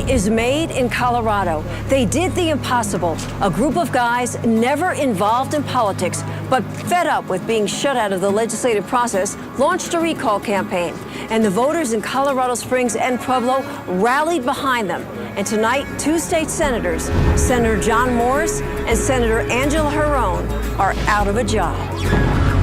Is made in Colorado. They did the impossible. A group of guys never involved in politics, but fed up with being shut out of the legislative process, launched a recall campaign. And the voters in Colorado Springs and Pueblo rallied behind them. And tonight, two state senators, Senator John Morris and Senator Angela Herron, are out of a job.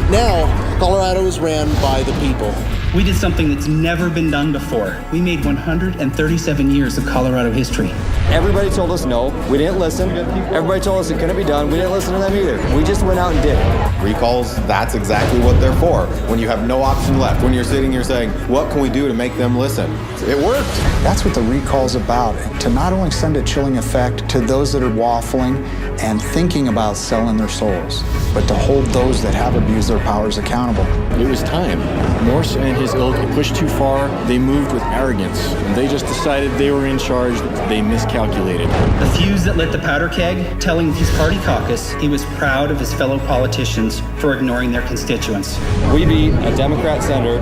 Now, Colorado is ran by the people. We did something that's never been done before. We made 137 years of Colorado history. Everybody told us no. We didn't listen. Everybody told us it couldn't be done. We didn't listen to them either. We just went out and did it. Recalls, that's exactly what they're for. When you have no option left, when you're sitting here saying, what can we do to make them listen? It worked. That's what the recall's about, to not only send a chilling effect to those that are waffling and thinking about selling their souls, but to hold those that have abused their powers accountable. It was time. Morse and his ilk pushed too far. They moved with arrogance. They just decided they were in charge. They miscalculated. The fuse that lit the powder keg, telling his party caucus he was proud of his fellow politicians for ignoring their constituents. We beat a Democrat senator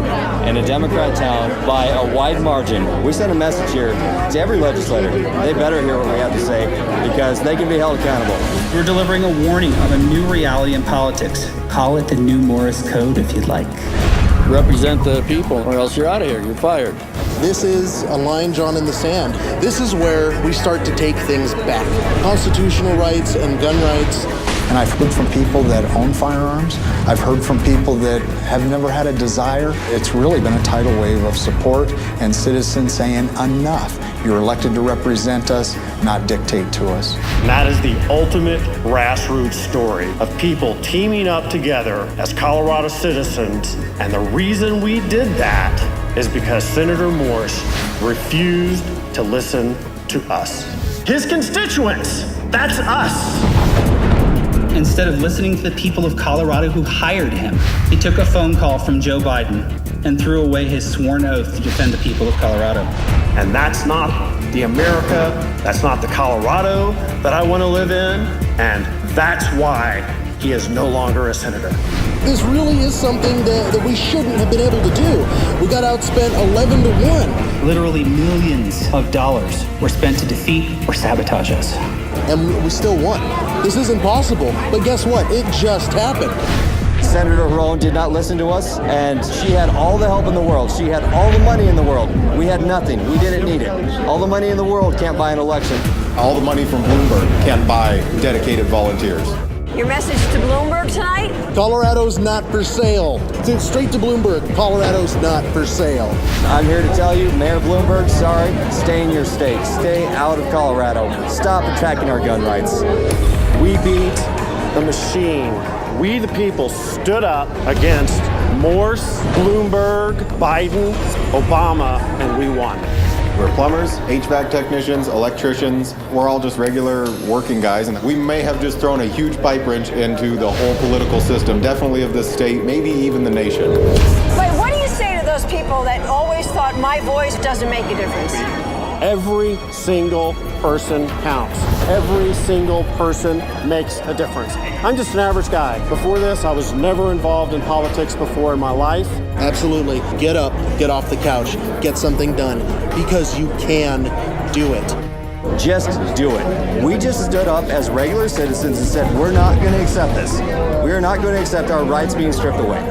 in a Democrat town by a wide margin. We sent a message here to every legislator. They better hear what we have to say because they can be held accountable. We're delivering a warning of a new reality in politics. Call it the new Morris Code if you'd like. Represent the people or else you're out of here. You're fired. This is a line drawn in the sand. This is where we start to take things back. Constitutional rights and gun rights. And I've heard from people that own firearms. I've heard from people that have never had a desire. It's really been a tidal wave of support and citizens saying, enough. You're elected to represent us, not dictate to us. And that is the ultimate grassroots story of people teaming up together as Colorado citizens. And the reason we did that is because Senator Morse refused to listen to us. His constituents, that's us. Instead of listening to the people of Colorado who hired him, he took a phone call from Joe Biden and threw away his sworn oath to defend the people of Colorado. And that's not the America, that's not the Colorado that I want to live in, and that's why he is no longer a senator. This really is something that we shouldn't have been able to do. We got outspent 11-1. Literally millions of dollars were spent to defeat or sabotage us. And we still won. This isn't possible, but guess what? It just happened. Senator Herron did not listen to us, and she had all the help in the world. She had all the money in the world. We had nothing. We didn't need it. All the money in the world can't buy an election. All the money from Bloomberg can't buy dedicated volunteers. Your message to Bloomberg tonight? Colorado's not for sale. Straight to Bloomberg, Colorado's not for sale. I'm here to tell you, Mayor Bloomberg, sorry, stay in your state. Stay out of Colorado. Stop attacking our gun rights. We beat the machine. We, the people, stood up against Morse, Bloomberg, Biden, Obama, and we won. We're plumbers, HVAC technicians, electricians. We're all just regular working guys, and we may have just thrown a huge pipe wrench into the whole political system, definitely of this state, maybe even the nation. Wait, what do you say to those people that always thought my voice doesn't make a difference? Every single person counts. Every single person makes a difference. I'm just an average guy. Before this, I was never involved in politics before in my life. Absolutely. Get up, get off the couch, get something done, because you can do it. Just do it. We just stood up as regular citizens and said, we're not going to accept this. We are not going to accept our rights being stripped away.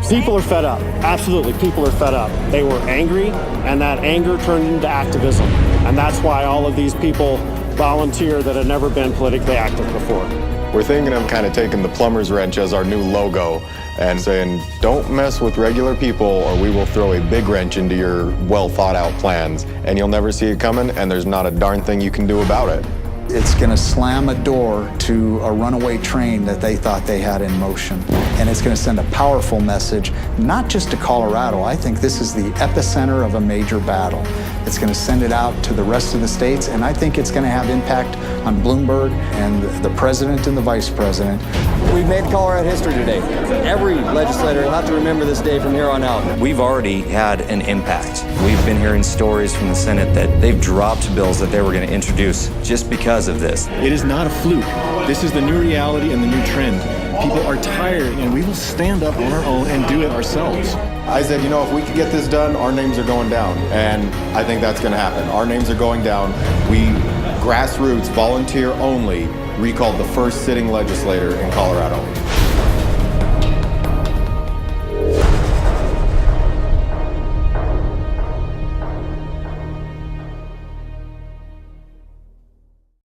People are fed up. Absolutely, people are fed up. They were angry, and that anger turned into activism. And that's why all of these people volunteer that had never been politically active before. We're thinking of kind of taking the plumber's wrench as our new logo and saying, don't mess with regular people or we will throw a big wrench into your well thought out plans and you'll never see it coming and there's not a darn thing you can do about it. It's going to slam a door to a runaway train that they thought they had in motion. And it's going to send a powerful message, not just to Colorado. I think this is the epicenter of a major battle. It's going to send it out to the rest of the states, and I think it's going to have impact on Bloomberg and the president and the vice president. We've made Colorado history today. Every legislator will have to remember this day from here on out. We've already had an impact. We've been hearing stories from the Senate that they've dropped bills that they were going to introduce just because of this. It is not a fluke. This is the new reality and the new trend. People are tired, and we will stand up on our own and do it ourselves. I said, you know, if we could get this done, our names are going down. And I think that's going to happen. Our names are going down. We, Grassroots, volunteer only, recalled the first sitting legislator in Colorado.